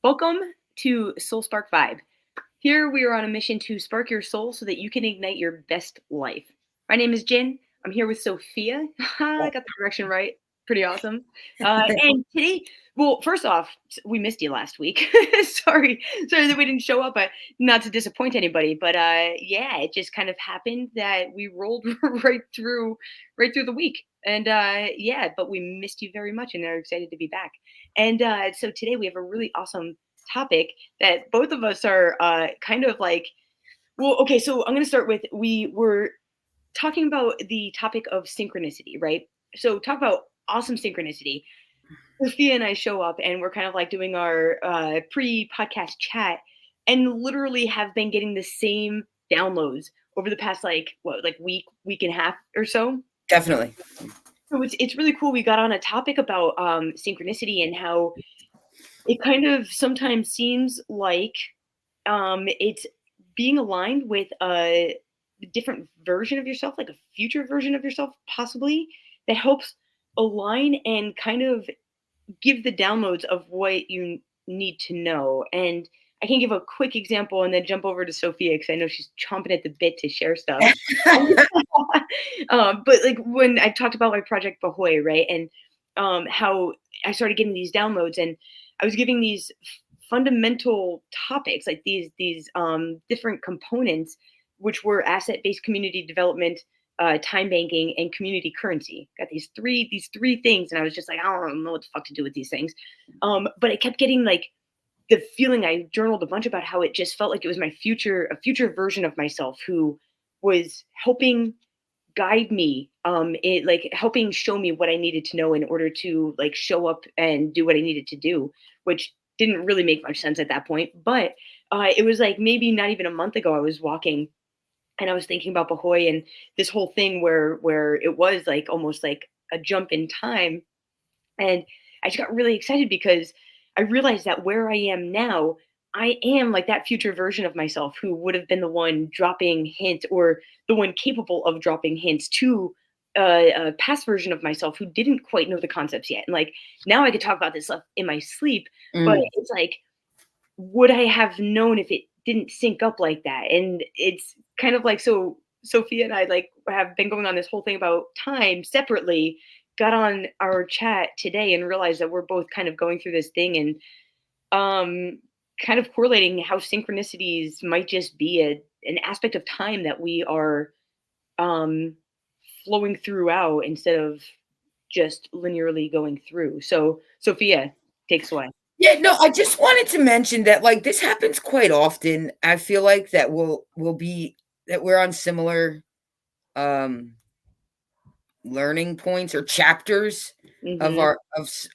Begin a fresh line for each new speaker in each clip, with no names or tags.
Welcome to Soul Spark Vibe. Here we are on a mission to spark your soul so that you can ignite your best life. My name is Gin. I'm here with Sophia. I got the direction right. Pretty awesome. And today, well, first off, we missed you last week. sorry that we didn't show up. Not to disappoint anybody, but yeah, it just kind of happened that we rolled right through the week. And yeah, but we missed you very much, and are excited to be back. And so today we have a really awesome topic that both of us are kind of like. Well, okay, so I'm going to start with we were talking about the topic of synchronicity, right? So talk about awesome synchronicity. Sophia and I show up and we're kind of like doing our pre-podcast chat and literally have been getting the same downloads over the past like week and a half or so.
Definitely.
So it's really cool. We got on a topic about synchronicity and how it kind of sometimes seems like it's being aligned with a different version of yourself, like a future version of yourself, possibly, that helps align and kind of give the downloads of what you need to know. And I can give a quick example and then jump over to Sophia because I know she's chomping at the bit to share stuff. But like when I talked about my project Bahoy, right, and how I started getting these downloads, and I was giving these fundamental topics, like these different components, which were asset-based community development, time banking, and community currency. Got these three things, and I was just like, I don't know what the fuck to do with these things. But I kept getting like the feeling. I journaled a bunch about how it just felt like it was a future version of myself who was helping guide me, it like helping show me what I needed to know in order to like show up and do what I needed to do, which didn't really make much sense at that point. But it was like maybe not even a month ago I was walking and I was thinking about Bahoy and this whole thing where it was like almost like a jump in time. And I just got really excited because I realized that where I am now, I am like that future version of myself who would have been the one dropping hints, or the one capable of dropping hints to a past version of myself who didn't quite know the concepts yet. And like now I could talk about this stuff in my sleep, but it's like, would I have known if it didn't sync up like that? And it's kind of like, so Sophia and I like have been going on this whole thing about time separately, got on our chat today and realized that we're both kind of going through this thing and kind of correlating how synchronicities might just be an aspect of time that we are um flowing throughout instead of just linearly going through. So Sophia, takes away.
Yeah, no, I just wanted to mention that like this happens quite often. I feel like that we'll be that we're on similar um learning points or chapters of
Mm-hmm.
our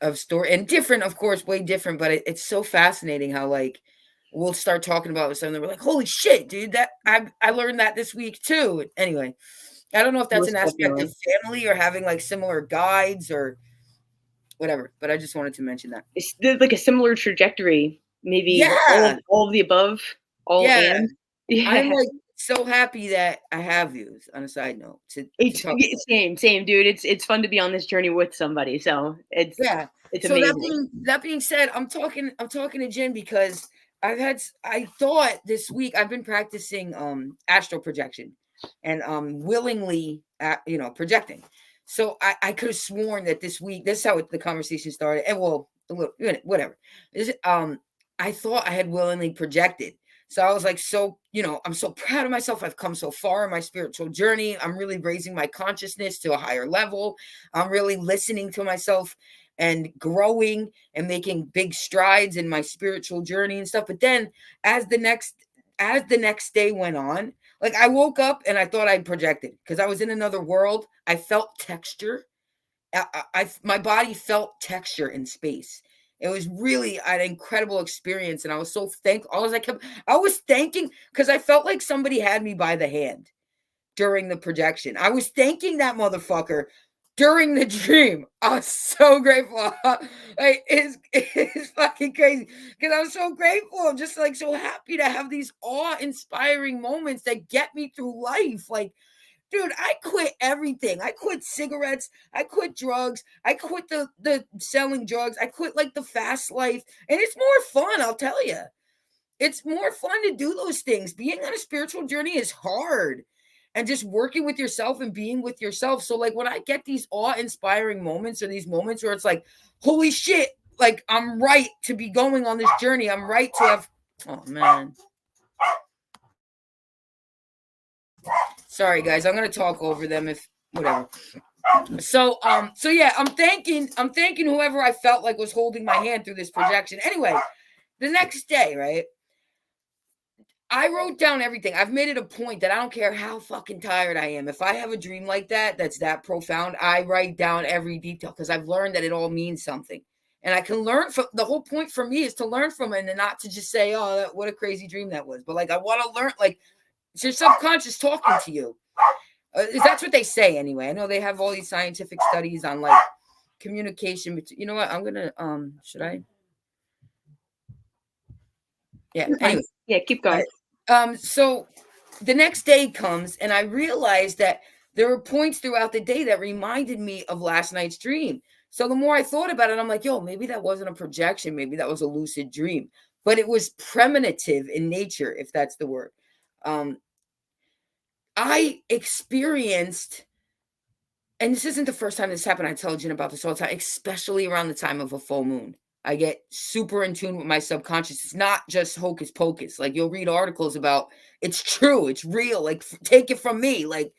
of story, and different, of course, way different, but it's so fascinating how like we'll start talking about something, we're like, holy shit, dude, that I learned that this week too. Anyway, I don't know if that's an
Most
aspect of
definitely.
family or having like similar guides or whatever, but I just wanted to mention that.
There's like a similar trajectory, maybe
Yeah.
all of the above, all
Yeah.
and
I'm,
yeah.
like, so happy that I have you, on a side note, to talk about.
Same, dude. It's fun to be on this journey with somebody, so
Yeah.
it's
So
amazing.
that being said, I'm talking to Jen because I thought this week I've been practicing, astral projection and, willingly, projecting. So I could have sworn that this week this is how the conversation started, and well, a little whatever. I thought I had willingly projected. So I was like, I'm so proud of myself. I've come so far in my spiritual journey. I'm really raising my consciousness to a higher level. I'm really listening to myself and growing and making big strides in my spiritual journey and stuff. But then as the next day went on, like I woke up and I thought I'd projected because I was in another world. I felt texture. My body felt texture in space. It was really an incredible experience, and I was so thankful. I was thanking because I felt like somebody had me by the hand during the projection. I was thanking that motherfucker during the dream. I was so grateful. Like it's fucking crazy because I was so grateful. I'm just like so happy to have these awe-inspiring moments that get me through life. Like dude, I quit everything. I quit cigarettes. I quit drugs. I quit the selling drugs. I quit like the fast life. And it's more fun, I'll tell you. It's more fun to do those things. Being on a spiritual journey is hard. And just working with yourself and being with yourself. So like when I get these awe-inspiring moments or these moments where it's like, holy shit, like I'm right to be going on this journey. I'm right to have, oh man. Sorry guys, I'm gonna talk over them if whatever. So yeah, I'm thanking whoever I felt like was holding my hand through this projection. Anyway, the next day, right? I wrote down everything. I've made it a point that I don't care how fucking tired I am. If I have a dream like that, that's that profound, I write down every detail because I've learned that it all means something. And I can learn from the whole point for me is to learn from it and not to just say, oh, what a crazy dream that was. But like, I want to learn, like, it's your subconscious talking to you. That's what they say anyway. I know they have all these scientific studies on like communication. You know what? I'm going to, should I? Yeah. Anyway.
Yeah, keep going.
So the next day comes and I realized that there were points throughout the day that reminded me of last night's dream. So the more I thought about it, I'm like, yo, maybe that wasn't a projection. Maybe that was a lucid dream, but it was premonitive in nature, if that's the word. I experienced, and this isn't the first time this happened. I tell Jen about this all the time, especially around the time of a full moon. I get super in tune with my subconscious. It's not just hocus pocus. Like you'll read articles about it's true, it's real. Like take it from me. Like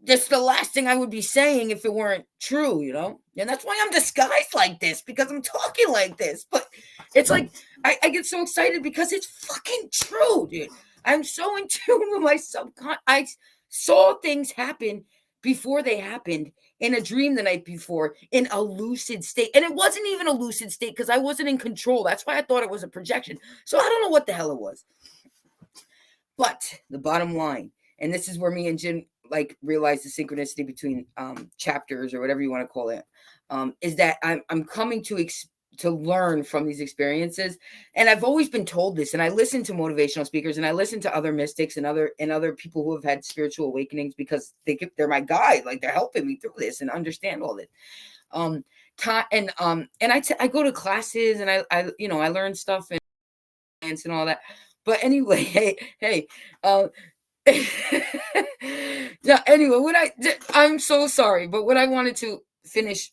that's the last thing I would be saying if it weren't true, you know? And that's why I'm disguised like this, because I'm talking like this. But it's like I get so excited because it's fucking true, dude. I'm so in tune with my subconscious. I saw things happen before they happened in a dream the night before in a lucid state. And it wasn't even a lucid state because I wasn't in control. That's why I thought it was a projection. So I don't know what the hell it was. But the bottom line, and this is where me and Jim like realize the synchronicity between chapters or whatever you want to call it, is that I'm coming to learn from these experiences. And I've always been told this, and I listen to motivational speakers and I listen to other mystics and other people who have had spiritual awakenings because they're my guide. Like they're helping me through this and understand all this. And I go to classes and I learn stuff and all that. But anyway, hey, yeah, anyway, I'm so sorry, but what I wanted to finish,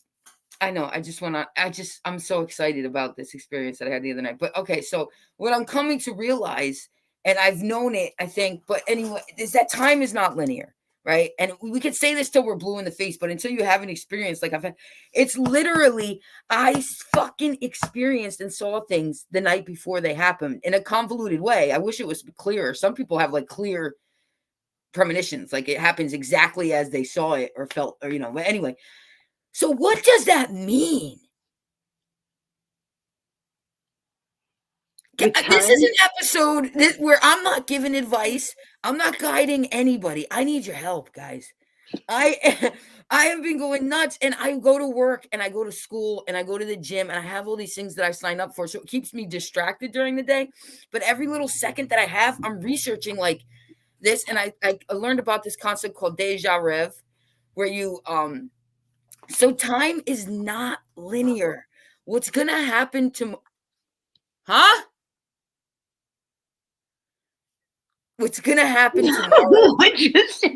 I know, I'm so excited about this experience that I had the other night. But okay, so what I'm coming to realize, and I've known it, I think, but anyway, is that time is not linear, right? And we could say this till we're blue in the face, but until you have an experience like I've had, it's literally, I fucking experienced and saw things the night before they happened in a convoluted way. I wish it was clearer. Some people have like clear premonitions, like it happens exactly as they saw it or felt, or, but anyway. So what does that mean? This is an episode where I'm not giving advice. I'm not guiding anybody. I need your help, guys. I have been going nuts, and I go to work and I go to school and I go to the gym and I have all these things that I sign up for. So it keeps me distracted during the day. But every little second that I have, I'm researching like this. And I learned about this concept called deja rev, where you so time is not linear. What's gonna happen to What's gonna happen tomorrow?
What just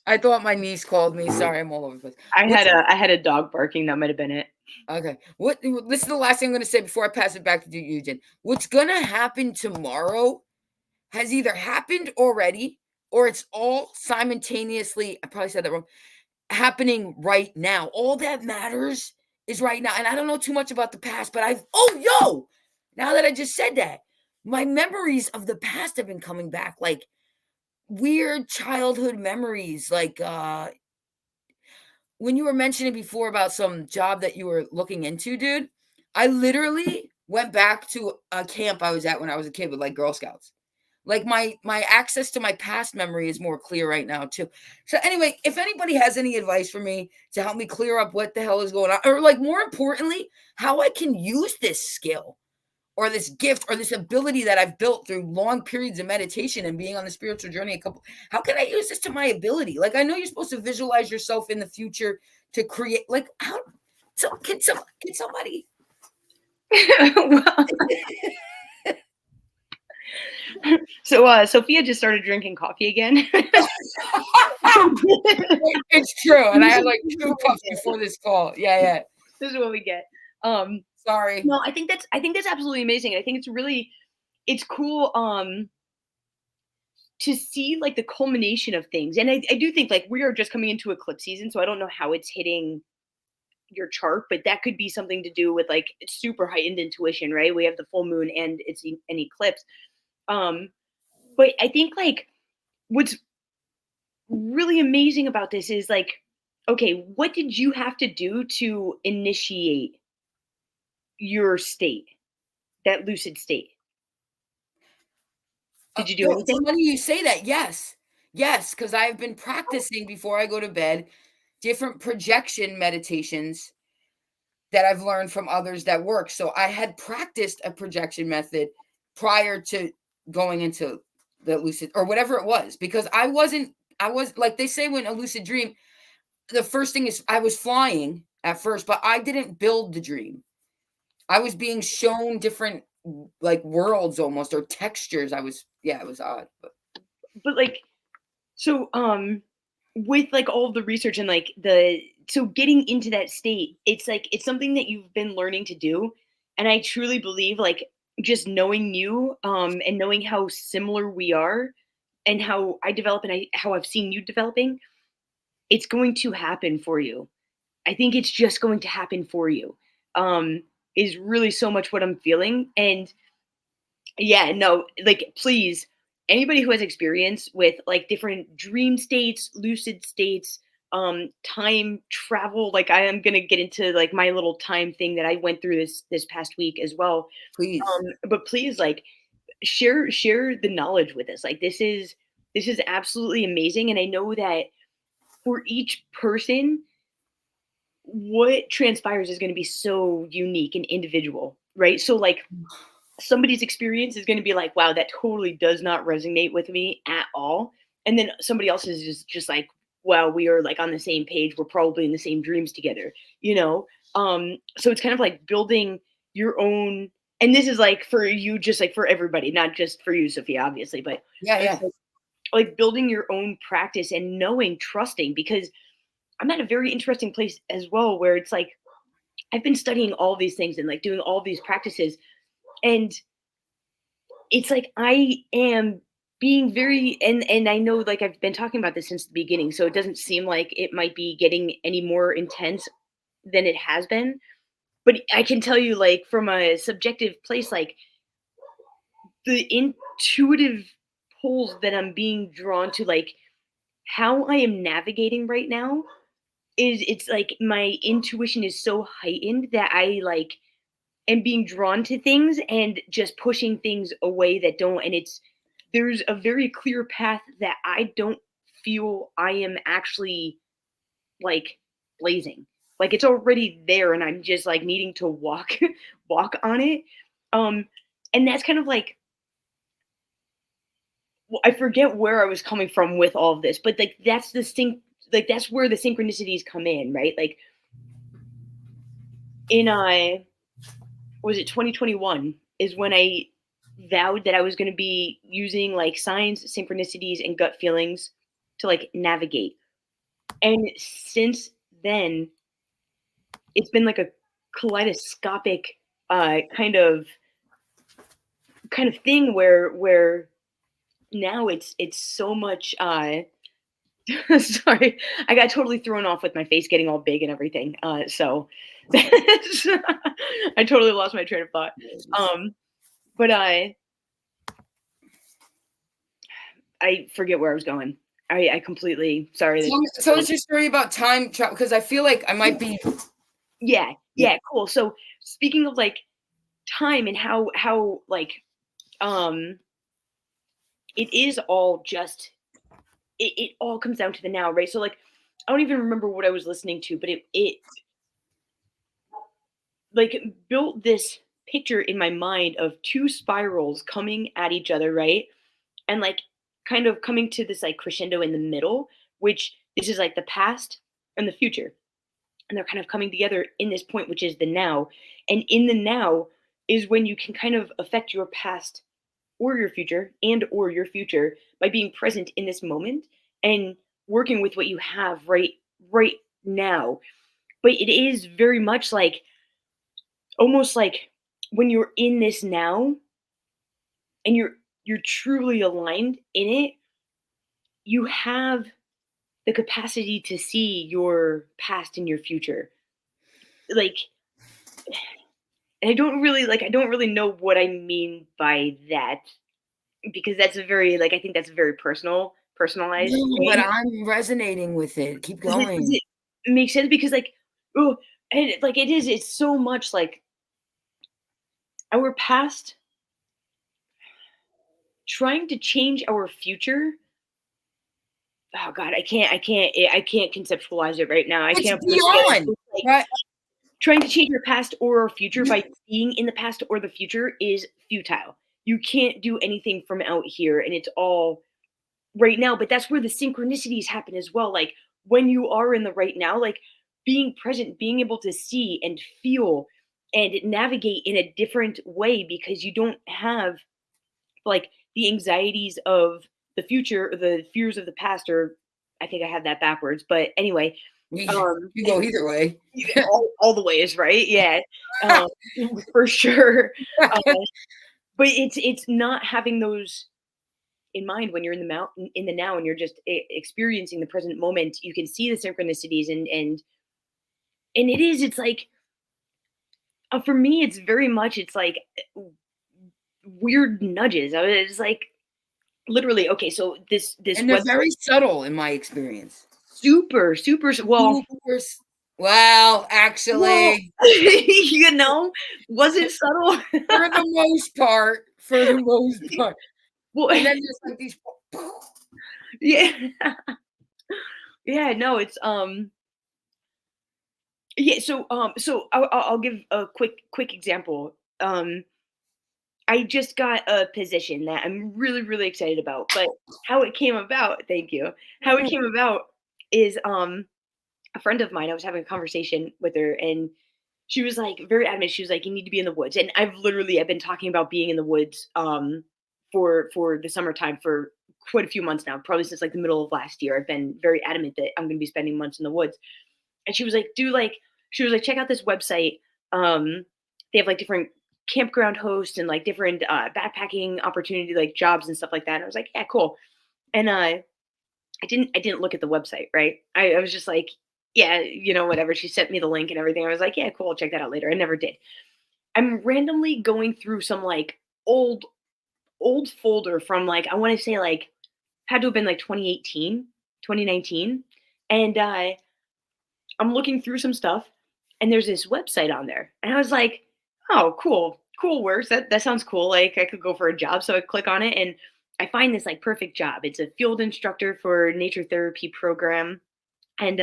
I thought my niece called me. Sorry, I'm all over the place.
I had a dog barking. That might have been it.
Okay. This is the last thing I'm gonna say before I pass it back to you, Jen. What's gonna happen tomorrow has either happened already or it's all simultaneously, I probably said that wrong, happening right now. All that matters is right now. And I don't know too much about the past, but now that I just said that, my memories of the past have been coming back, like weird childhood memories. Like when you were mentioning before about some job that you were looking into, dude, I literally went back to a camp I was at when I was a kid with like Girl Scouts. Like my access to my past memory is more clear right now too. So anyway, if anybody has any advice for me to help me clear up what the hell is going on, or like more importantly, how I can use this skill, or this gift or this ability that I've built through long periods of meditation and being on the spiritual journey how can I use this to my ability? Like, I know you're supposed to visualize yourself in the future to create, like, how, so can somebody?
Well, so Sophia just started drinking coffee again.
It's true. And I had like 2 cups before this call. Yeah.
This is what we get.
Sorry.
No, I think that's absolutely amazing. I think it's cool to see like the culmination of things. And I do think like we are just coming into eclipse season, so I don't know how it's hitting your chart, but that could be something to do with like super heightened intuition, right? We have the full moon and it's an eclipse. But I think like what's really amazing about this is like, okay, what did you have to do to initiate your state, that lucid state? Did you do
Well, it's
anything?
funny you say that. Yes. Yes, because I've been practicing before I go to bed different projection meditations that I've learned from others that work. So I had practiced a projection method prior to going into the lucid or whatever it was, because I was like they say when a lucid dream, the first thing is I was flying at first, but I didn't build the dream. I was being shown different like worlds almost or textures. It was odd.
But like, so with like all of the research and like the so getting into that state, it's like it's something that you've been learning to do. And I truly believe like just knowing you and knowing how similar we are and how I develop and how I've seen you developing, it's going to happen for you. I think it's just going to happen for you. Is really so much what I'm feeling. And yeah, no, like please, anybody who has experience with like different dream states, lucid states, time travel, like I am gonna get into like my little time thing that I went through this past week as well.
Please.
But please like share the knowledge with us. Like this is absolutely amazing. And I know that for each person, what transpires is going to be so unique and individual, right? So like somebody's experience is going to be like, wow, that totally does not resonate with me at all. And then somebody else is just like, wow, we are like on the same page. We're probably in the same dreams together, you know? So it's kind of like building your own, and this is like for you, just like for everybody, not just for you, Sophia, obviously, but it's
Yeah.
like building your own practice and knowing, trusting, because I'm at a very interesting place as well, where it's like, I've been studying all these things and like doing all these practices. And it's like I am being very and I know like I've been talking about this since the beginning, so it doesn't seem like it might be getting any more intense than it has been. But I can tell you like from a subjective place, like the intuitive pulls that I'm being drawn to, like how I am navigating right now is it's like my intuition is so heightened that I like am being drawn to things and just pushing things away that don't. And it's there's a very clear path that I don't feel I am actually like blazing. Like it's already there and I'm just like needing to walk walk on it. Um and that's kind of like I forget where I was coming from with all of this, but like that's the like that's where the synchronicities come in, right? Like in was it 2021 is when I vowed that I was going to be using like signs, synchronicities, and gut feelings to like navigate. And since then, it's been like a kaleidoscopic kind of thing where now it's so much sorry, I got totally thrown off with my face getting all big and everything. So I totally lost my train of thought. But I forget where I was going. I completely sorry.
So it's your story about time travel, because I feel like I might be.
Yeah, cool. So speaking of like time and how like um it is all just it all comes down to the now, right? So like I don't even remember what I was listening to, but it like built this picture in my mind of two spirals coming at each other, right? And like kind of coming to this like crescendo in the middle, which this is like the past and the future. And they're kind of coming together in this point, which is the now. And in the now is when you can kind of affect your past or your future and or your future by being present in this moment and working with what you have right now. But it is very much like almost like when you're in this now and you're truly aligned in it, you have the capacity to see your past and your future. Like, and I don't really know what I mean by that because that's a very like I think that's a very personalized
No, but
thing.
I'm resonating with it. Keep
Does
going.
it make sense? Because like oh and like it's so much like our past trying to change our future. Oh god, I can't conceptualize it right now. I
It's
can't put it together.
beyond,
It's like
right?
trying to change your past or our future
You
by being in the past or the future is futile. You can't do anything from out here, and it's all right now. But that's where the synchronicities happen as well. Like when you are in the right now, like being present, being able to see and feel and navigate in a different way because you don't have like the anxieties of the future or the fears of the past or I think I had that backwards. But anyway,
you go either way.
all the ways, right? Yeah, um, for sure. Uh, but it's not having those in mind when you're in the mountain in the now and you're just experiencing the present moment. You can see the synchronicities and it's like for me, it's very much it's like weird nudges. I was like literally okay. So this
And they're
web
very subtle in my experience.
well
Super well,
well
actually,
you know was it subtle?
for the most part.
Well,
And then there's like these
yeah. Yeah, no, it's yeah, so I'll give a quick example. I just got a position that I'm really excited about, but how it came about, thank you. How it came about is a friend of mine, I was having a conversation with her and she was like very adamant. She was like, "You need to be in the woods." And I've been talking about being in the woods for the summertime for quite a few months now, probably since like the middle of last year. I've been very adamant that I'm gonna be spending months in the woods. And she was like, she was like, check out this website. They have like different campground hosts and like different backpacking opportunity, like jobs and stuff like that. And I was like, yeah, cool. And I didn't look at the website, right? I was just like, yeah, whatever. She sent me the link and everything. I was like, yeah, cool. I'll check that out later. I never did. I'm randomly going through some like old folder from like I want to say like had to have been like 2018, 2019. And I'm looking through some stuff and there's this website on there. And I was like, oh, cool. Cool works. That sounds cool. Like I could go for a job. So I click on it and I find this like perfect job. It's a field instructor for nature therapy program. And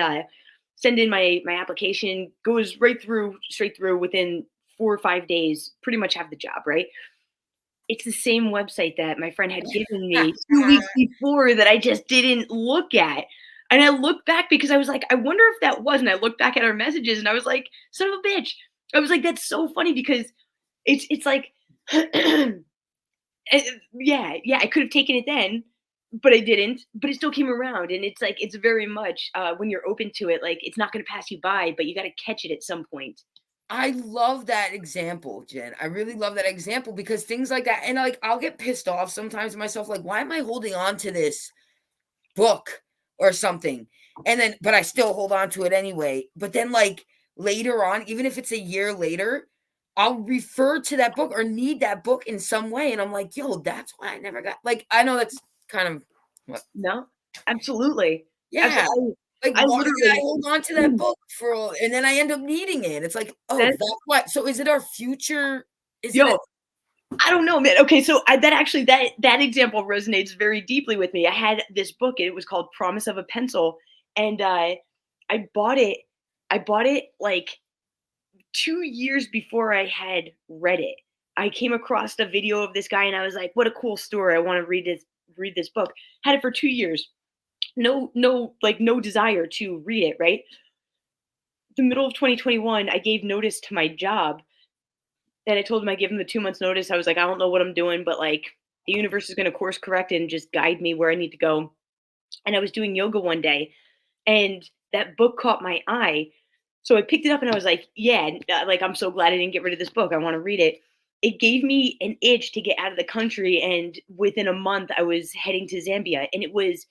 send in my application, goes straight through within 4 or 5 days, pretty much have the job, right? It's the same website that my friend had given me 2 weeks before that I just didn't look at. And I looked back because I was like, I wonder if that was. And I looked back at our messages and I was like, son of a bitch. I was like, that's so funny because it's like, yeah, I could have taken it then, but I didn't. But it still came around, and it's like it's very much when you're open to it, like it's not going to pass you by, but you got to catch it at some point.
I love that example, Jen. I really love that example because things like that, and like I'll get pissed off sometimes myself, like, why am I holding on to this book or something? And then, but I still hold on to it anyway. But then, like later on, even if it's a year later, I'll refer to that book or need that book in some way. And I'm like, yo, that's why I never got like, I know that's kind of what,
No, absolutely,
yeah.
absolutely.
Like,
I
why did I
literally
hold on to that book for and then I end up needing it? It's like, oh,
that
that's what. So is it our future? Is it
yo, I don't know, man. Okay, so that actually that example resonates very deeply with me. I had this book. It was called Promise of a Pencil, and I bought it. I bought it like 2 years before I had read it, I came across the video of this guy and I was like, what a cool story. I want to read this book. Had it for 2 years. No desire to read it, right? The middle of 2021, I gave notice to my job and I told him I give him the 2 months notice. I was like, I don't know what I'm doing, but like the universe is going to course correct and just guide me where I need to go. And I was doing yoga one day and that book caught my eye. So I picked it up and I was like, yeah, like I'm so glad I didn't get rid of this book. I want to read it. It gave me an itch to get out of the country. And within a month, I was heading to Zambia. And it was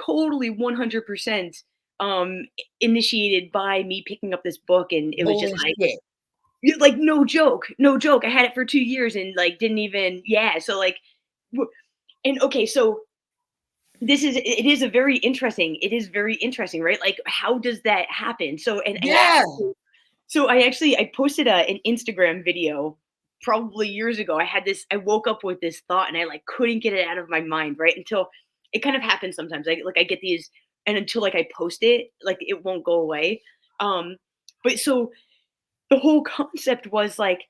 totally 100% initiated by me picking up this book. And it was just
Holy shit.
like no joke, no joke. I had it for 2 years and like didn't even, yeah. So like, and okay, so it is very interesting, right? Like how does that happen? So
Yeah.
so I posted an Instagram video probably years ago. I woke up with this thought and I like couldn't get it out of my mind, right? Until it kind of happens sometimes. I get these and until like I post it, like it won't go away. But so the whole concept was like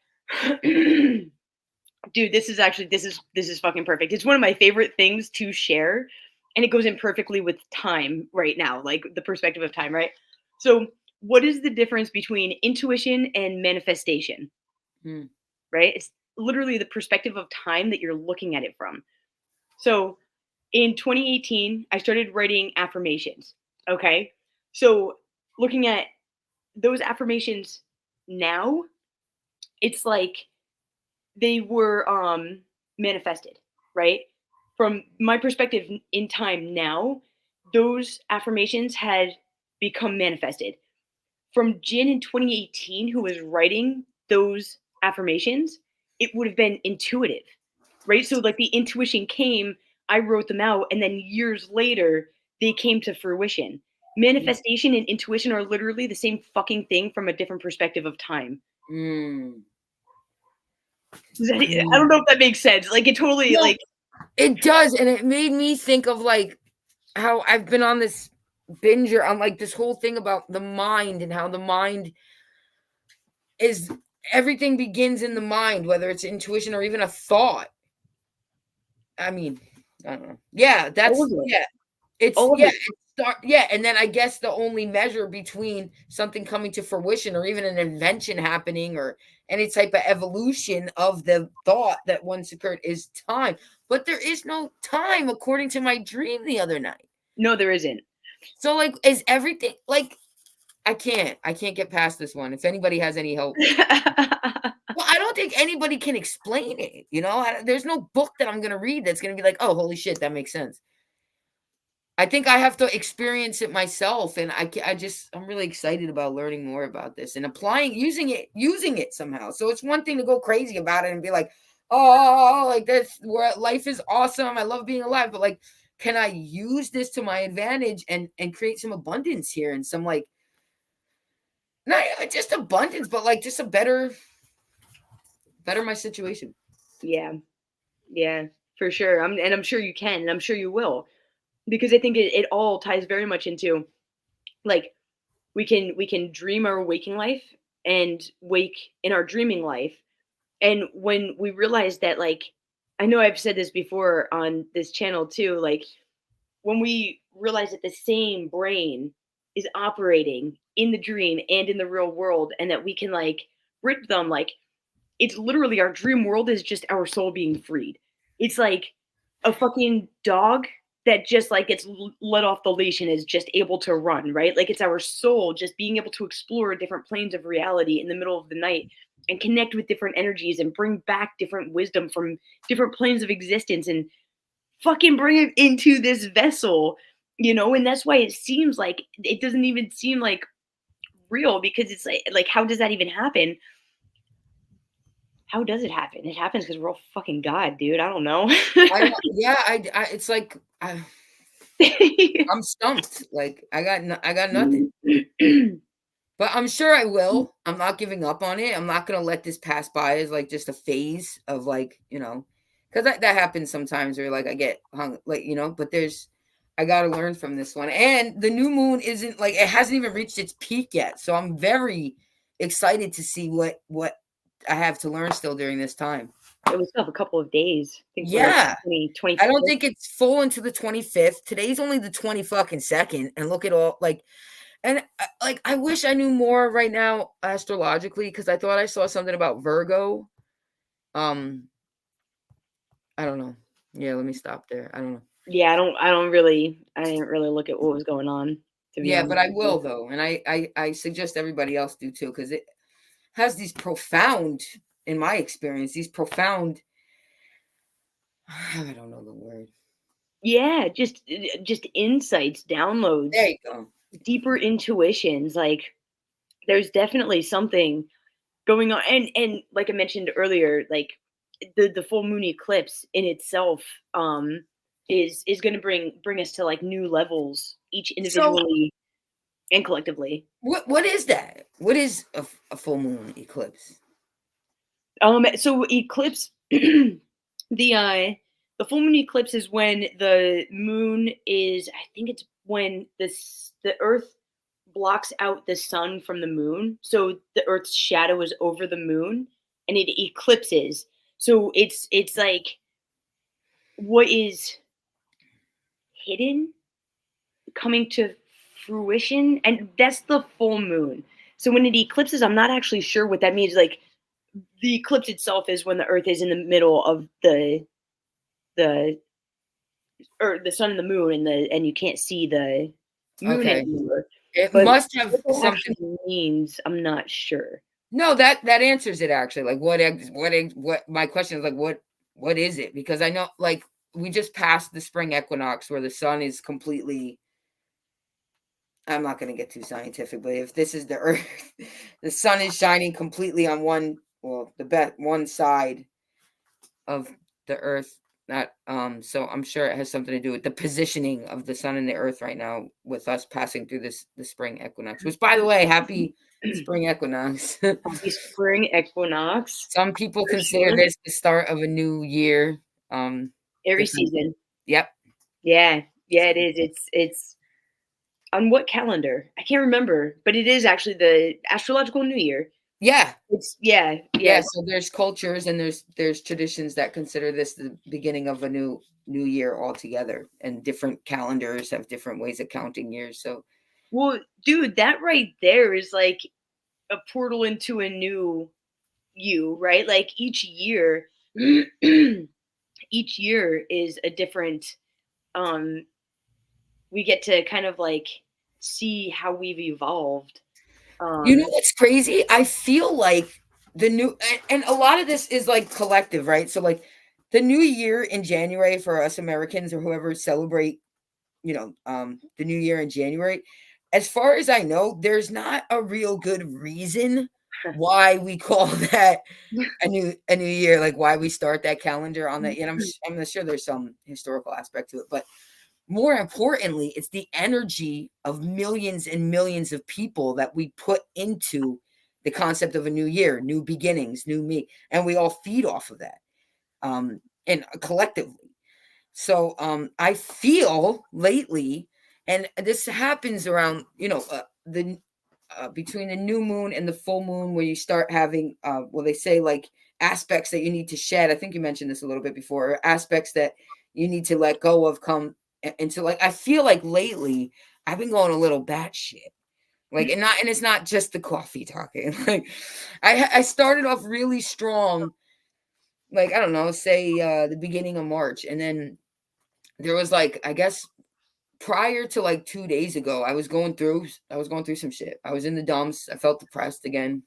dude, this is fucking perfect. It's one of my favorite things to share, and it goes in perfectly with time right now, like the perspective of time, right? So, what is the difference between intuition and manifestation?
Hmm.
Right? It's literally the perspective of time that you're looking at it from. So, in 2018, I started writing affirmations. Okay, so looking at those affirmations now, it's like they were manifested, right? From my perspective in time now, those affirmations had become manifested. From Jin in 2018, who was writing those affirmations, it would have been intuitive, right? So, like, the intuition came, I wrote them out, and then years later, they came to fruition. Manifestation and intuition are literally the same fucking thing from a different perspective of time.
Mm.
I don't know if that makes sense. Like, it totally,
No,
like,
it does, and it made me think of like how I've been on this binger on like this whole thing about the mind and how the mind is everything begins in the mind, whether it's intuition or even a thought. I mean, I don't know. Yeah,
all
that's
of it.
yeah. It's
All of
yeah,
it.
it yeah, and then I guess the only measure between something coming to fruition or even an invention happening or any type of evolution of the thought that once occurred is time. But there is no time according to my dream the other night.
No, there isn't.
So like is everything like I can't get past this one. If anybody has any help. Well, I don't think anybody can explain it, you know? There's no book that I'm going to read that's going to be like, "Oh, holy shit, that makes sense." I think I have to experience it myself, and I'm really excited about learning more about this and applying using it somehow. So it's one thing to go crazy about it and be like, "Oh, like this where life is awesome. I love being alive." But like, can I use this to my advantage and create some abundance here and some like not even just abundance, but like just a better my situation.
Yeah. Yeah, for sure. I'm sure you can, and I'm sure you will. Because I think it all ties very much into like we can dream our waking life and wake in our dreaming life. And when we realize that like I know I've said this before on this channel too, like when we realize that the same brain is operating in the dream and in the real world and that we can like rip them like it's literally our dream world is just our soul being freed. It's like a fucking dog that just like gets let off the leash and is just able to run, right? Like it's our soul just being able to explore different planes of reality in the middle of the night and connect with different energies and bring back different wisdom from different planes of existence and fucking bring it into this vessel, you know? And that's why it seems like it doesn't even seem like real because it's like how does that even happen? How does it happen? It happens because we're all fucking God, dude. I don't know.
Yeah, it's like I'm stumped. Like I got nothing. But I'm sure I will. I'm not giving up on it. I'm not gonna let this pass by as like just a phase of like, because that happens sometimes where like I get hung like, but I gotta learn from this one. And the new moon isn't like it hasn't even reached its peak yet. So I'm very excited to see what I have to learn still during this time.
It was still have a couple of days. I think we're
Yeah.
20,
I don't think it's full into the 25th. Today's only the 20 fucking second. And look at all like, and like, I wish I knew more right now astrologically, because I thought I saw something about Virgo. I don't know. Yeah, let me stop there. I don't know.
Yeah, I didn't really look at what was going on, to be
Yeah,
honest
but I
with you.
will though, and I suggest everybody else do too, because it has these profound, in my experience, these profound. I don't know the word.
Yeah, just insights, downloads,
There you go.
deeper intuitions. Like there's definitely something going on, and like I mentioned earlier, like the full moon eclipse in itself is going to bring us to like new levels, each
So
individually and collectively.
what is that? What is a full moon eclipse?
So eclipse the the full moon eclipse is when the moon is, I think it's when the earth blocks out the sun from the moon, so the earth's shadow is over the moon and it eclipses. So it's like what is hidden coming to fruition, and that's the full moon. So when it eclipses, I'm not actually sure what that means. Like the eclipse itself is when the earth is in the middle of the or the sun and the moon, and you can't see the moon
Okay,
anymore.
it
But
must have
what that
something.
actually means, I'm not sure.
No, that answers it actually. Like what my question is, like what is it? Because I know, like, we just passed the spring equinox where the sun is completely. I'm not going to get too scientific, but if this is the earth, the sun is shining completely on one side of the earth. That so I'm sure it has something to do with the positioning of the sun and the earth right now, with us passing through the spring equinox. Which, by the way, happy spring equinox.
Happy spring equinox.
Some people
First
consider
one.
this the start of a new year.
Every
Different.
season.
Yep.
Yeah. Yeah, it is. It's on what calendar? I can't remember, but it is actually the astrological new year.
Yeah.
It's yeah,
Yeah.
yeah.
So there's cultures and there's traditions that consider this the beginning of a new year altogether, and different calendars have different ways of counting years. So
Well, dude, that right there is like a portal into a new you, right? Like each year is a different um we get to kind of like see how we've evolved.
you know
Um
what's crazy? I feel like the new and a lot of this is like collective, right? So like the new year in January for us Americans or whoever celebrate, the new year in January. As far as I know, there's not a real good reason why we call that a new year, like why we start that calendar on that. And I'm sure there's some historical aspect to it, but more importantly, it's the energy of millions and millions of people that we put into the concept of a new year, new beginnings, new me, and we all feed off of that, and collectively. So I feel lately, and this happens around, the between the new moon and the full moon, where you start having, they say like aspects that you need to shed. I think you mentioned this a little bit before, aspects that you need to let go of come into, like, I feel like lately I've been going a little batshit. Like, and it's not just the coffee talking. Like, I started off really strong, like, I don't know, say the beginning of March, and then there was, like, I guess prior to like 2 days ago, I was going through some shit. I was in the dumps. I felt depressed again.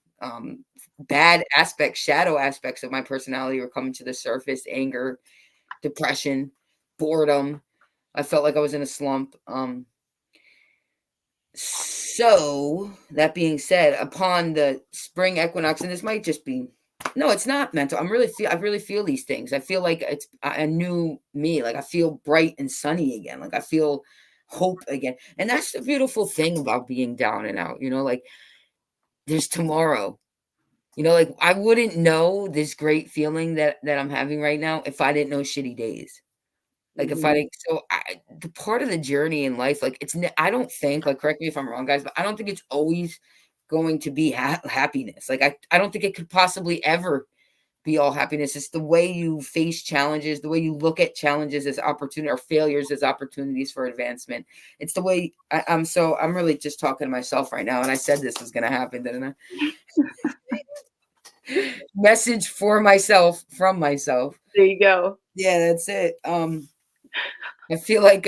Bad aspects, shadow aspects of my personality were coming to the surface: anger, depression, boredom. I felt like I was in a slump. So that being said, upon the spring equinox, and this might just be, no, it's not mental. I really feel these things. I feel like it's a new me. Like, I feel bright and sunny again. Like, I feel hope again. And that's the beautiful thing about being down and out, like, there's tomorrow. Like, I wouldn't know this great feeling that I'm having right now if I didn't know shitty days. Like, if I
mhm.
didn't, so the part of the journey in life, like, I don't think, like, correct me if I'm wrong, guys, but I don't think it's always going to be happiness. Like I don't think it could possibly ever be all happiness. It's the way you face challenges, the way you look at challenges as opportunity or failures as opportunities for advancement. It's the way I'm really just talking to myself right now. And I said this was going to happen, didn't I? Message for myself from myself.
There you go.
Yeah, that's it. I feel like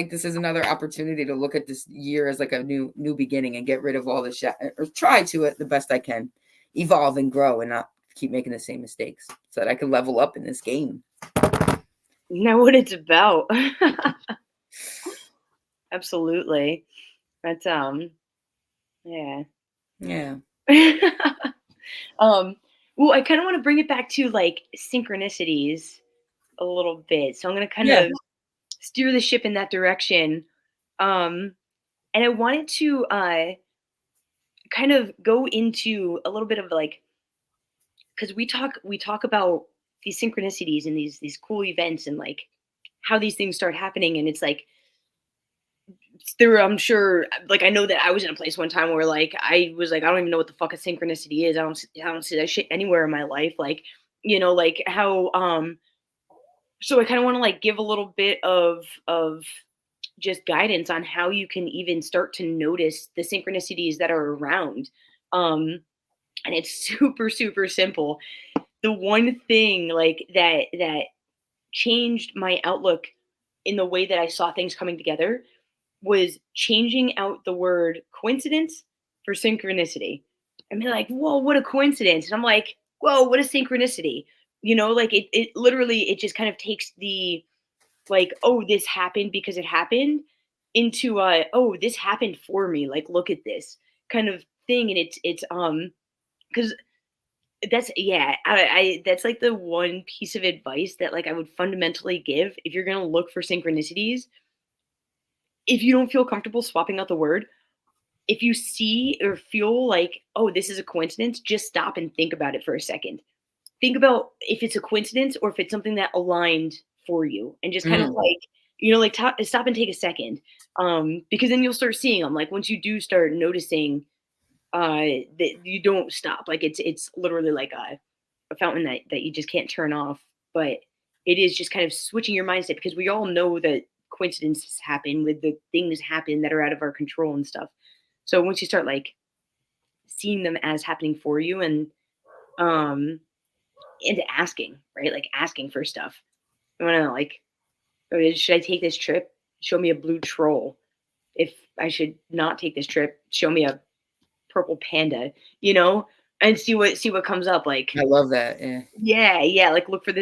this is another opportunity to look at this year as like a new beginning and get rid of all the shit, or try to it the best I can, evolve and grow and not keep making the same mistakes so that I can level up in this game.
You know what it's about. Absolutely. That's yeah.
Yeah.
Well, I kind of want to bring it back to like synchronicities a little bit. So I'm going to kind of steer the ship in that direction. And I wanted to kind of go into a little bit of like, because we talk about these synchronicities and these cool events and like how these things start happening, and it's like I'm sure, like I know that I was in a place one time where like I was like, I don't even know what the fuck a synchronicity is. I don't see that shit anywhere in my life. Like, you know, like how so I kind of want to like give a little bit of just guidance on how you can even start to notice the synchronicities that are around. And it's super, super simple. The one thing like that changed my outlook in the way that I saw things coming together was changing out the word coincidence for synchronicity. I mean, like, whoa, what a coincidence. And I'm like, whoa, what a synchronicity. You know, like it literally, it just kind of takes the like, oh, this happened because it happened into oh, this happened for me. Like, look at this kind of thing. And it's because that's yeah, I that's like the one piece of advice that like I would fundamentally give if you're gonna look for synchronicities. If you don't feel comfortable swapping out the word, if you see or feel like, oh, this is a coincidence, just stop and think about it for a second. Think about if it's a coincidence or if it's something that aligned for you, and just kind of like, you know, like stop and take a second. Because then you'll start seeing them. Like once you do start noticing that you don't stop. Like it's literally like a fountain that you just can't turn off. But it is just kind of switching your mindset, because we all know that coincidences happen with the things happen that are out of our control and stuff. So once you start like seeing them as happening for you, and asking, right? Like asking for stuff. I want to like, should I take this trip? Show me a blue troll. If I should not take this trip, show me a purple panda, you know, and see what comes up. Like,
I love that.
yeah. Like look for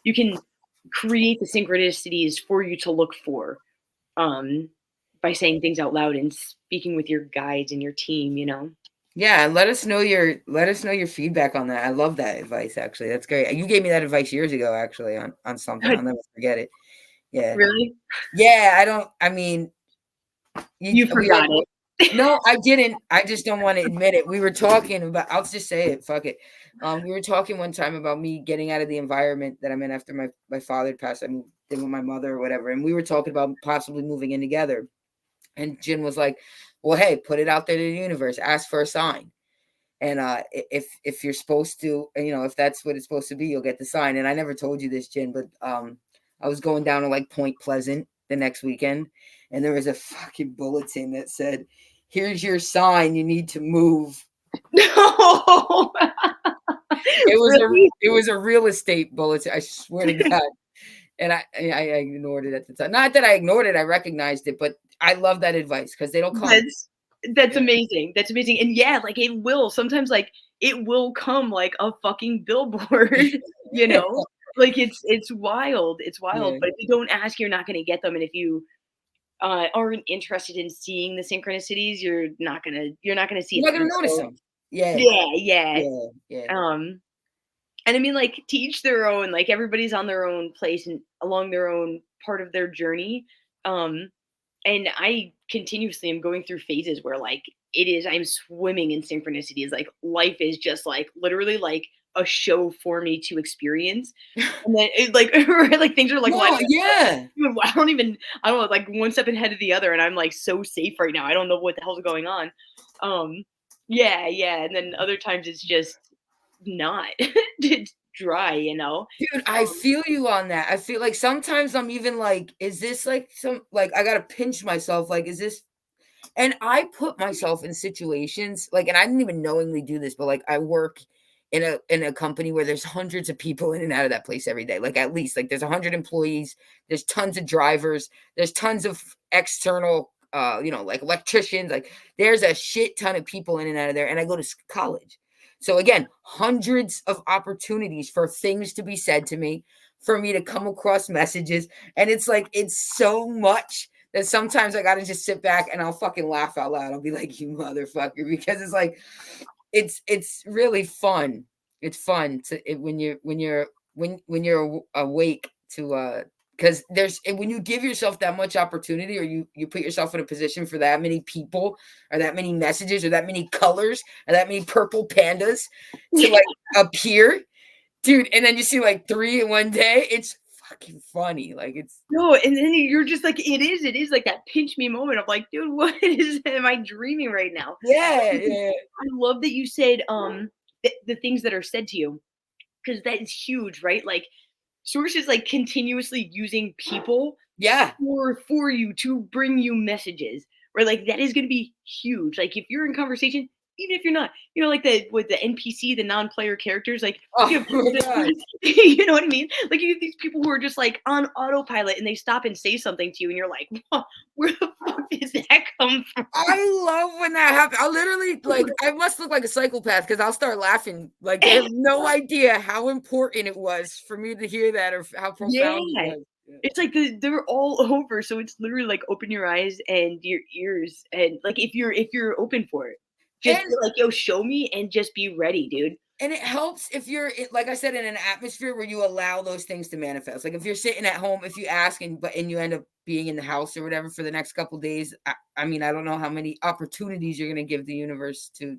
you can create the synchronicities for you to look for, by saying things out loud and speaking with your guides and your team, you know.
Yeah, let us know your feedback on that. I love that advice. Actually, that's great. You gave me that advice years ago, actually, on something. I'll never forget it. Yeah.
Really?
Yeah. I mean,
You forgot it.
No, I didn't. I just don't want to admit it. We were talking about, I'll just say it. Fuck it. We were talking one time about me getting out of the environment that I'm in after my father passed. I moved in with my mother or whatever. And we were talking about possibly moving in together. And Jen was like, well, hey, put it out there to the universe. Ask for a sign. And if you're supposed to, you know, if that's what it's supposed to be, you'll get the sign. And I never told you this, Jen, but I was going down to like Point Pleasant the next weekend. And there was a fucking bulletin that said, here's your sign, you need to move.
No.
It was a real estate bulletin, I swear to God. And I ignored it at the time. Not that I ignored it, I recognized it, but I love that advice because they don't come.
That's amazing. That's amazing. And yeah, like it will sometimes, like it will come like a fucking billboard, you know, like it's wild. It's wild. Yeah. But if you don't ask, you're not going to get them. And if you aren't interested in seeing the synchronicities, you're not gonna see
you're
it.
You're not gonna notice them.
Yeah. And I mean, like to each their own. Like everybody's on their own place and along their own part of their journey. And I continuously am going through phases where like I'm swimming in synchronicities. Like life is just like literally like a show for me to experience. And then it like like things are like,
yeah.
I don't know, like one step ahead of the other. And I'm like so safe right now. I don't know what the hell's going on. Yeah, yeah, and then other times it's just not. It's dry, you know?
Dude, I
Um,
feel you on that. I feel like sometimes I'm even like, is this like some like I gotta pinch myself, like, is this and I put myself in situations like, and I didn't even knowingly do this, but like I work in a company where there's hundreds of people in and out of that place every day. Like at least like there's 100 employees, there's tons of drivers, there's tons of external like electricians, like there's a shit ton of people in and out of there. And I go to college. So again, hundreds of opportunities for things to be said to me, for me to come across messages. And it's like it's so much that sometimes I gotta just sit back and I'll fucking laugh out loud. I'll be like, you motherfucker, because it's like it's really fun. It's fun when you're awake to because when you give yourself that much opportunity, or you put yourself in a position for that many people or that many messages or that many colors or that many purple pandas to like appear, dude, and then you see like 3 in one day, it's fucking funny. Like it's
no, and then you're just like, it is like that pinch me moment of like, dude, what is am I dreaming right now?
yeah, yeah,
I love that you said the things that are said to you, because that is huge, right? Like sources like continuously using people
yeah.
for you to bring you messages, right? Like that is going to be huge. Like if you're in conversation, even if you're not, you know, like the with the NPC, the non-player characters, like you
Oh
have
my
people
god.
that, you know what I mean? Like you have these people who are just like on autopilot and they stop and say something to you, and you're like, "Whoa, where the fuck did that come from?"
I love when that happens. I literally like I must look like a psychopath because I'll start laughing. Like they have no idea how important it was for me to hear that or how profound it
Yeah.
was. Yeah.
It's like they're all over, so it's literally like open your eyes and your ears, and like if you're open for it, just
And
be like, "Yo, show me," and just be ready, dude.
and it helps if like I said, in an atmosphere where you allow those things to manifest. Like if you're sitting at home, if you ask and you end up being in the house or whatever for the next couple days, I mean, I don't know how many opportunities you're gonna give the universe to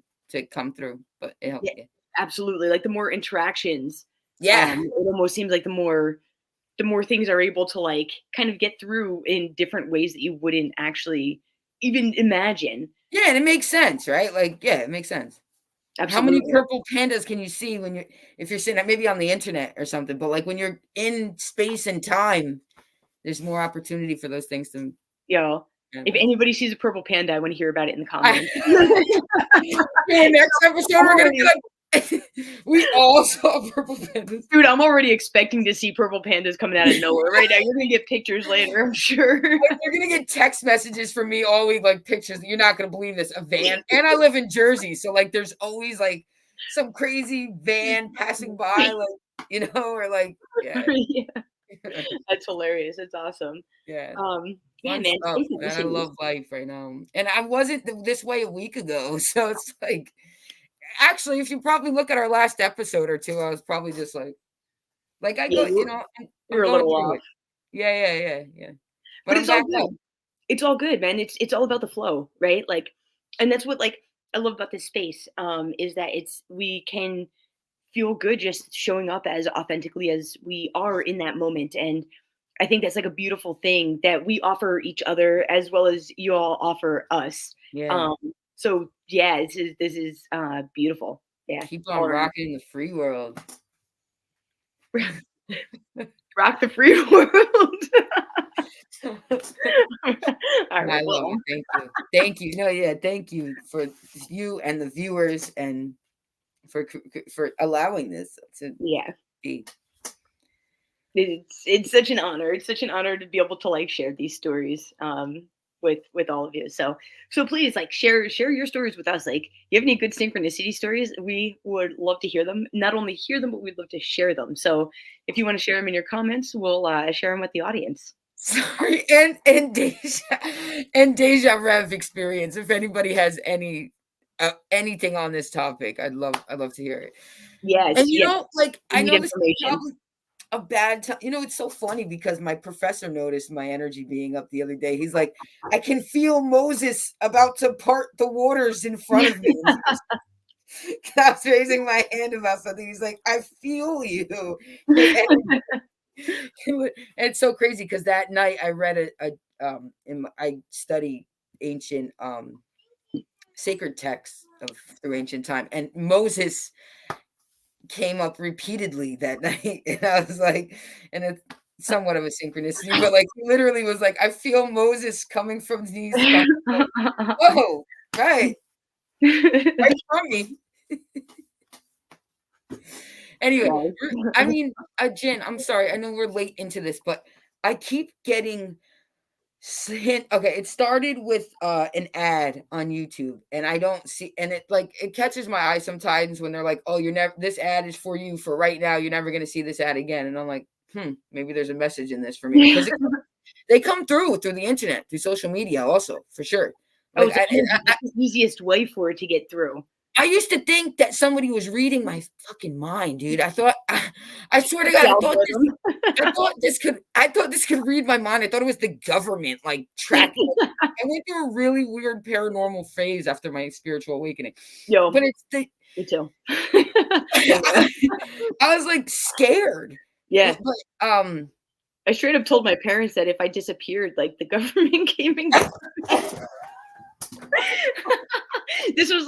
come through, but it helps.
Yeah,
Yeah.
absolutely. Like the more interactions,
Yeah.
it almost seems like the more things are able to like kind of get through in different ways that you wouldn't actually even imagine.
Yeah, and it makes sense, right? Like, yeah, it makes sense. How many
Absolutely.
purple pandas can you see when you're if you're sitting at maybe on the internet or something, but like when you're in space and time, there's more opportunity for those things to
Yo, if
manifest.
anybody sees a purple panda, I want to hear about it in the
I
comments.
Yeah, next episode
I'm
we're gonna be
already
like we all saw purple pandas.
Dude, I'm already expecting to see purple pandas coming out of nowhere right now. You're gonna get pictures later, I'm sure.
You're gonna get text messages from me all week, like pictures. You're not gonna believe this. A van, and I live in Jersey, so like there's always like some crazy van passing by, like or like yeah,
Yeah, that's hilarious. It's awesome.
yeah.
Yeah,
Fun
man,
stuff, man. I
synchronicities.
love life right now. And I wasn't this way a week ago. So it's like, actually, if you probably look at our last episode or two, I was probably just like I
Yeah,
go,
you
I'm
were a
going
little
through
off,
it. Yeah, yeah, yeah, yeah. But
but
I'm
it's all
back up.
good. It's all good, man. It's all about the flow, right? Like, and that's what like I love about this space, is that we can feel good just showing up as authentically as we are in that moment. And I think that's like a beautiful thing that we offer each other as well as you all offer us.
Yeah.
Um, so yeah, this is beautiful. Yeah.
Keep on
All around.
rocking the free world.
Rock the free world. All
I
right.
love
Well,
you. Thank you. Thank you. No, yeah, thank you for you and the viewers and for allowing this to
yeah.
be.
It's such an honor. It's such an honor to be able to like share these stories with all of you. So please like share your stories with us. Like you have any good synchronicity stories? We would love to hear them. Not only hear them, but we'd love to share them. So if you want to share them in your comments, we'll share them with the audience.
Sorry, and deja rev experience. If anybody has anything on this topic, I'd love to hear it. And
Yes, yes.
like
We
I
need
know this is
information.
probably a bad time. It's so funny because my professor noticed my energy being up the other day. He's like, I can feel Moses about to part the waters in front of me. And I was raising my hand about something. He's like, I feel you. It's so crazy because that night I read I study ancient sacred texts of through ancient time, and Moses came up repeatedly that night, and I was like, and it's somewhat of a synchronicity, but like he literally was like, I feel Moses coming from these spots. Like, whoa, right from me. Anyway, I mean, Jen, I'm sorry. I know we're late into this, but I keep getting hint. Okay, it started with an ad on YouTube, and I don't see, and it catches my eye sometimes when they're like, "Oh, you're never. This ad is for you for right now. You're never going to see this ad again." And I'm like, maybe there's a message in this for me because they come through the internet, through social media, also for sure.
Oh,
Like,
that's the easiest way for it to get through.
I used to think that somebody was reading my fucking mind, dude. I thought, I swear to God, I thought this could read my mind. I thought it was the government, like tracking. I went through a really weird paranormal phase after my spiritual awakening.
Yo,
but it's
me too.
I was like scared.
Yeah.
But,
I straight up told my parents that if I disappeared, like the government came and got me. This was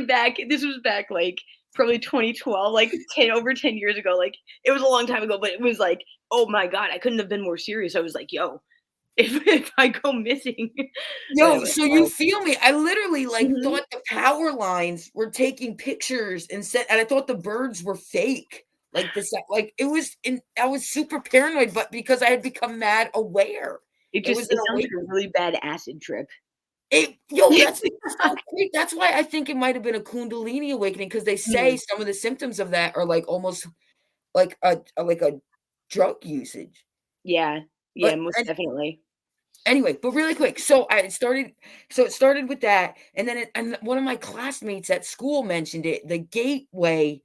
back like probably 2012, like over 10 years ago. Like it was a long time ago, but it was like, oh my God, I couldn't have been more serious. I was like, yo, if I go missing.
Yo, so you feel me? I literally
Mhm.
thought the power lines were taking pictures and I thought the birds were fake. Like this, like it was I was super paranoid, but because I had become mad aware.
It sounds like a really bad acid trip.
That's why I think it might have been a Kundalini awakening, because they say some of the symptoms of that are like almost like a drug usage.
Yeah, most definitely.
Anyway, but really quick, so it started with that, and then and one of my classmates at school mentioned it, the Gateway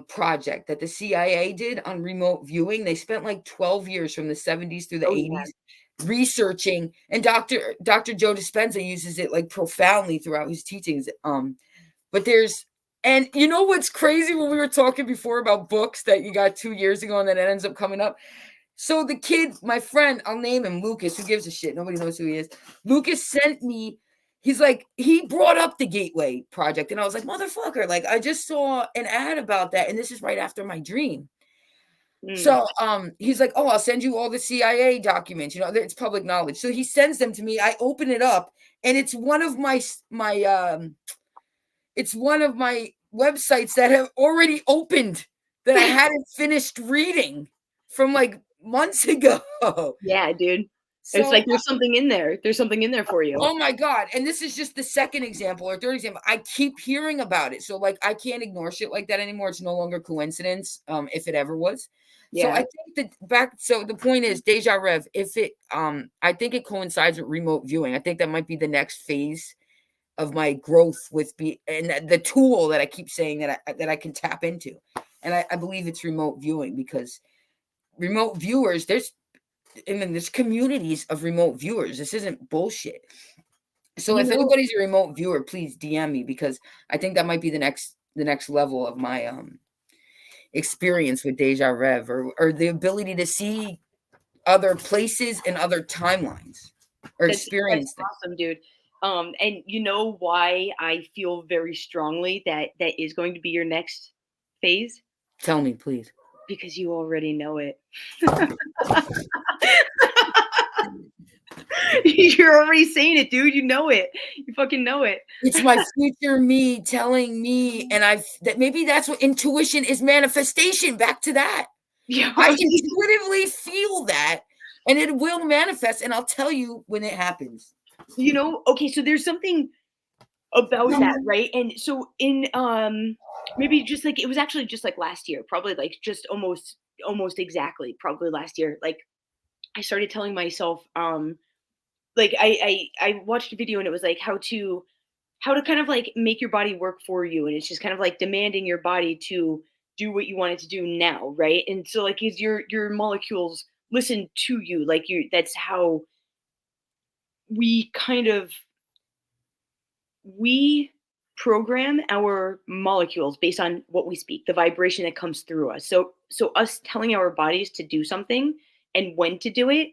project that the CIA did on remote viewing. They spent like 12 years from the 70s through the 80s researching, and Dr. Joe Dispenza uses it like profoundly throughout his teachings. But and you know what's crazy, when we were talking before about books that you got 2 years ago and then it ends up coming up. So the kid, my friend, I'll name him Lucas, who gives a shit, nobody knows who he is. Lucas sent me, he's like, he brought up the Gateway project, and I was like, motherfucker, like I just saw an ad about that, and this is right after my dream. So he's like, oh, I'll send you all the CIA documents, it's public knowledge. So he sends them to me. I open it up, and it's one of my websites that have already opened that I hadn't finished reading from like months ago.
Yeah, dude. So, it's like there's something in there. There's something in there for you.
Oh my God. And this is just the second example or third example. I keep hearing about it. So like I can't ignore shit like that anymore. It's no longer coincidence, if it ever was. Yeah. So I think so the point is, Deja Rev, I think it coincides with remote viewing. I think that might be the next phase of my growth and the tool that I keep saying that I can tap into. And I believe it's remote viewing, because remote viewers, there's communities of remote viewers. This isn't bullshit. So if anybody's a remote viewer, please DM me, because I think that might be the next level of my experience with Deja Rev, or the ability to see other places and other timelines or experience
them. Awesome, dude. And you know why I feel very strongly that is going to be your next phase?
Tell me, please.
Because you already know it. You're already saying it, dude. You know it. You fucking know it.
It's my future me telling me, and maybe that's what intuition is, manifestation. Back to that. Yeah. I intuitively feel that, and it will manifest, and I'll tell you when it happens.
Okay, so there's something about that, right? And so in maybe just like, it was actually just like last year, probably like just almost exactly probably last year, like I started telling myself, like I watched a video, and it was like how to kind of like make your body work for you, and it's just kind of like demanding your body to do what you want it to do now, right? And so like is your molecules listen to you, like that's how we program our molecules based on what we speak, the vibration that comes through us. So us telling our bodies to do something and when to do it,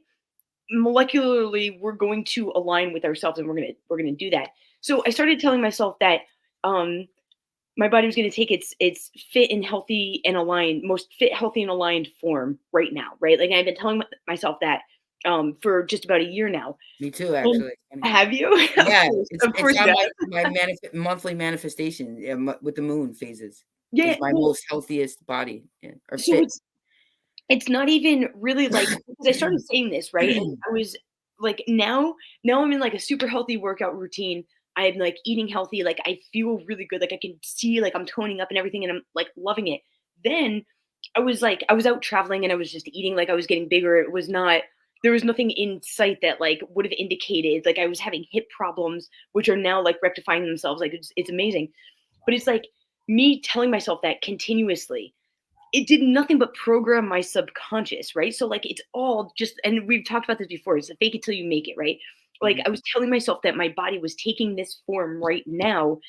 molecularly, we're going to align with ourselves, and we're going to do that. So I started telling myself that um my body was going to take its fit and healthy and aligned, most fit, healthy and aligned form right now, right? Like I've been telling myself that for just about a year now.
Me too,
And
actually. It's funny.
have you?
Yeah,
Of
it's
course,
on
yeah.
my monthly manifestation, yeah, with the moon phases
Yeah,
is my
well,
most healthiest body, yeah, or
so
fit.
it's not even really like because I started saying this, right? And I was like now I'm in like a super healthy workout routine. I'm like eating healthy, like I feel really good, like I can see like I'm toning up and everything and I'm like loving it. Then I was out traveling and I was just eating like I was getting bigger. It was not there was nothing in sight that like would have indicated like I was having hip problems, which are now like rectifying themselves. Like it's amazing. But it's like me telling myself that continuously it did nothing but program my subconscious, right? So like it's all just and we've talked about this before, it's a fake it till you make it, right? Like
Mhm.
I was telling myself that my body was taking this form right now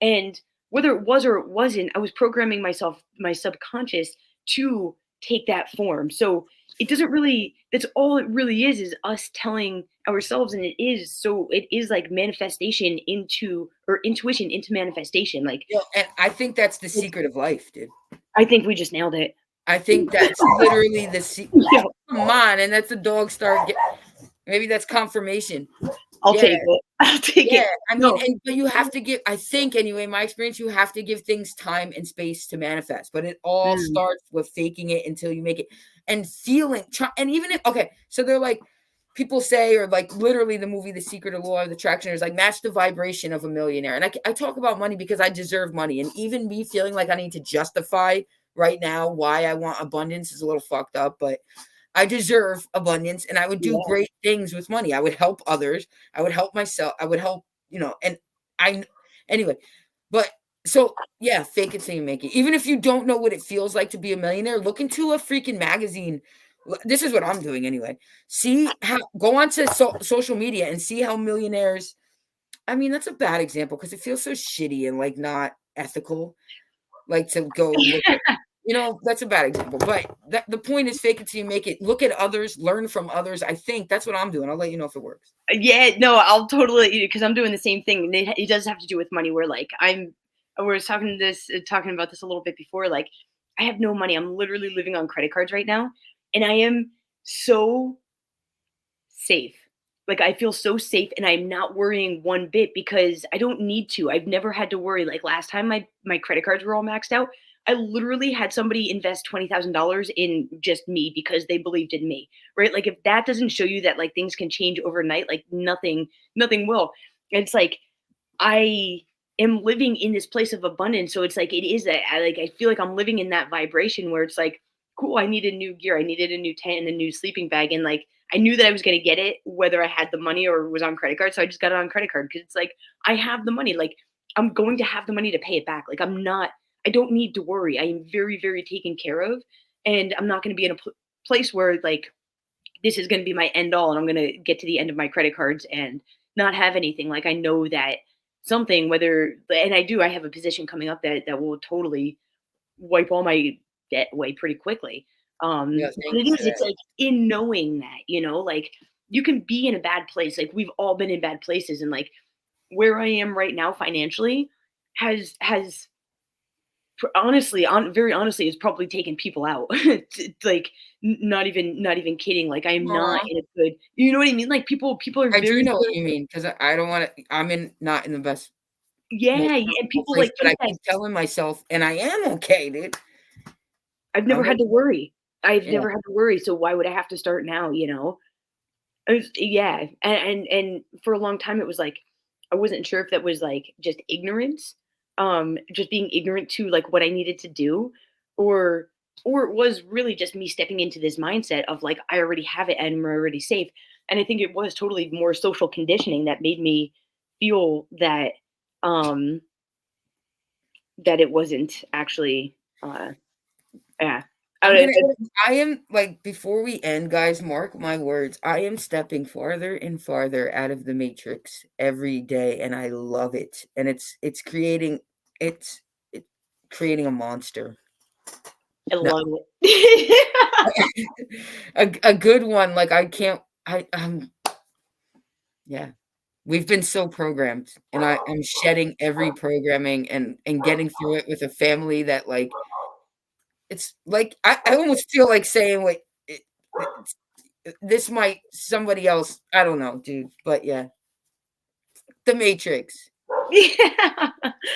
and whether it was or it wasn't, I was programming myself my subconscious to take that form. So it doesn't really that's all it really is us telling ourselves and it is like manifestation into or intuition into manifestation.
And I think that's the secret of life, dude.
I think we just nailed it.
I think that's literally the
Yeah.
come on, and that's the dog start maybe that's confirmation.
I'll
Yeah.
take it. I'll take
Yeah,
it.
I mean,
No.
but you have to give I think anyway, my experience, you have to give things time and space to manifest, but it all
Mm,
starts with faking it until you make it and feeling and even if okay, so they're like people say or like literally the movie The Secret of Law of Attraction is like match the vibration of a millionaire. And I talk about money because I deserve money and even me feeling like I need to justify right now why I want abundance is a little fucked up, but I deserve abundance and I would do
yeah.
great things with money. I would help others. I would help myself. I would help, and I, anyway, but so yeah, fake it till you make it. Even if you don't know what it feels like to be a millionaire, look into a freaking magazine. This is what I'm doing anyway. See how, go onto social media and see how millionaires, I mean, that's a bad example because it feels so shitty and like not ethical. Like to go look at that's a bad example, but the point is fake it till you make it. Look at others, learn from others. I think that's what I'm doing. I'll let you know if it works.
Yeah, no, I'll totally because I'm doing the same thing. It does have to do with money where like we were talking about this a little bit before. Like I have no money. I'm literally living on credit cards right now. And I am so safe. Like I feel so safe and I'm not worrying one bit because I don't need to. I've never had to worry. Like last time my credit cards were all maxed out, I literally had somebody invest $20,000 in just me because they believed in me. Right? Like if that doesn't show you that like things can change overnight, like nothing will. And it's like I am living in this place of abundance. So it's like it is that I feel like I'm living in that vibration where it's like, cool, I needed new gear, I needed a new tent and a new sleeping bag. And like I knew that I was gonna get it whether I had the money or was on credit card. So I just got it on credit card because it's like I have the money. Like I'm going to have the money to pay it back. Like I don't need to worry. I am very, very taken care of. And I'm not gonna be in a place where like this is going to be my end all and I'm going to get to the end of my credit cards and not have anything. Like I know that something whether and I have a position coming up that will totally wipe all my debt away pretty quickly.
Yeah,
But
thank
it
you for
is it's
that.
like in knowing that, like you can be in a bad place. Like we've all been in bad places and like where I am right now financially has honestly very honestly it's probably taken people out. Like not even kidding, like I'm not
Aw,
in a good you know what I mean, like people are
I do
very
know what
good.
you mean because I don't want to. I'm in not in the best, most
Yeah, yeah, and
comfortable
people
place,
like
but
take
I
that
keep telling myself, and I am okay, dude.
I've
I'm
never had to worry. I've
yeah.
never had to worry, so why would I have to start now? Yeah, and for a long time it was like I wasn't sure if that was like just ignorance, just being ignorant to like what I needed to do, or it was really just me stepping into this mindset of like I already have it and we're already safe. And I think it was totally more social conditioning that made me feel um that it wasn't actually yeah.
I'm
I,
gonna. I am like before we end, guys. Mark my words. I am stepping farther and farther out of the matrix every day, and I love it. And it's it creating a monster.
I
No,
love it.
a good one. Like I can't. Yeah. We've been so programmed, and I'm shedding every programming and getting through it with a family that, like, it's like I almost feel like saying, like, it's this might somebody else, I don't know, dude, but yeah. The Matrix.
Yeah.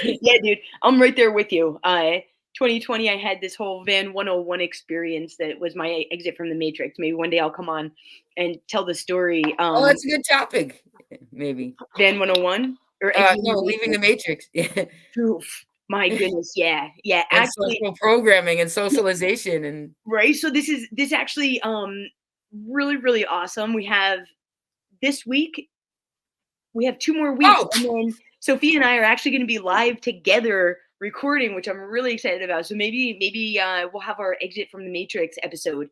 Yeah, dude. I'm right there with you. 2020, I had this whole Van 101 experience that was my exit from the Matrix. Maybe one day I'll come on and tell the story.
Oh, that's a good topic, maybe.
Van 101 or exiting
No,
the
leaving the
Matrix.
Matrix. Yeah.
Oof, my goodness, yeah, yeah.
And
Actually,
social programming and socialization and
right. So this actually really really awesome. We have this week. We have 2 more weeks,
oh!
and then Sophia and I are actually gonna be live together recording, which I'm really excited about. So maybe we'll have our exit from the Matrix episode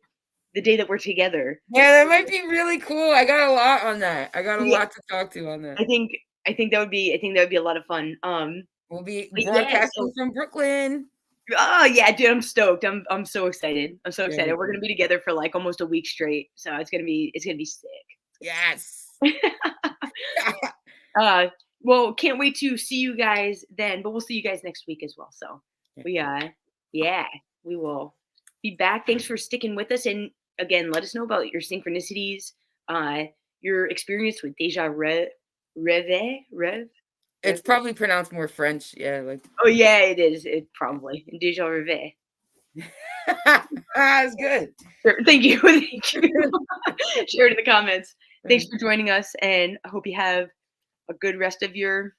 the day that we're together.
Yeah, that might be really cool. I got a lot on that. I got a
Yeah,
lot to talk to on that.
I think I think that would be a lot of fun.
We'll be
But yeah,
broadcasting
so
from Brooklyn.
oh yeah, dude, I'm stoked. I'm so excited. I'm so
Very
excited. We're
cool.
gonna be together for like almost a week straight. So it's gonna be sick.
Yes.
Uh, well, can't wait to see you guys then, but we'll see you guys next week as well. So we yeah, we will be back. Thanks for sticking with us. And again, let us know about your synchronicities, uh, your experience with rev.
It's probably pronounced more French. Yeah, like
Oh yeah, it is. It probably deja rev.
That's good.
Sure, thank you. Thank you. Share it in the comments. Thanks for joining us, and I hope you have a good rest of your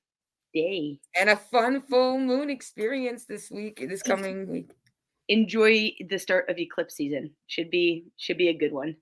day.
And a fun full moon experience this coming week.
Enjoy the start of eclipse season. Should be a good one.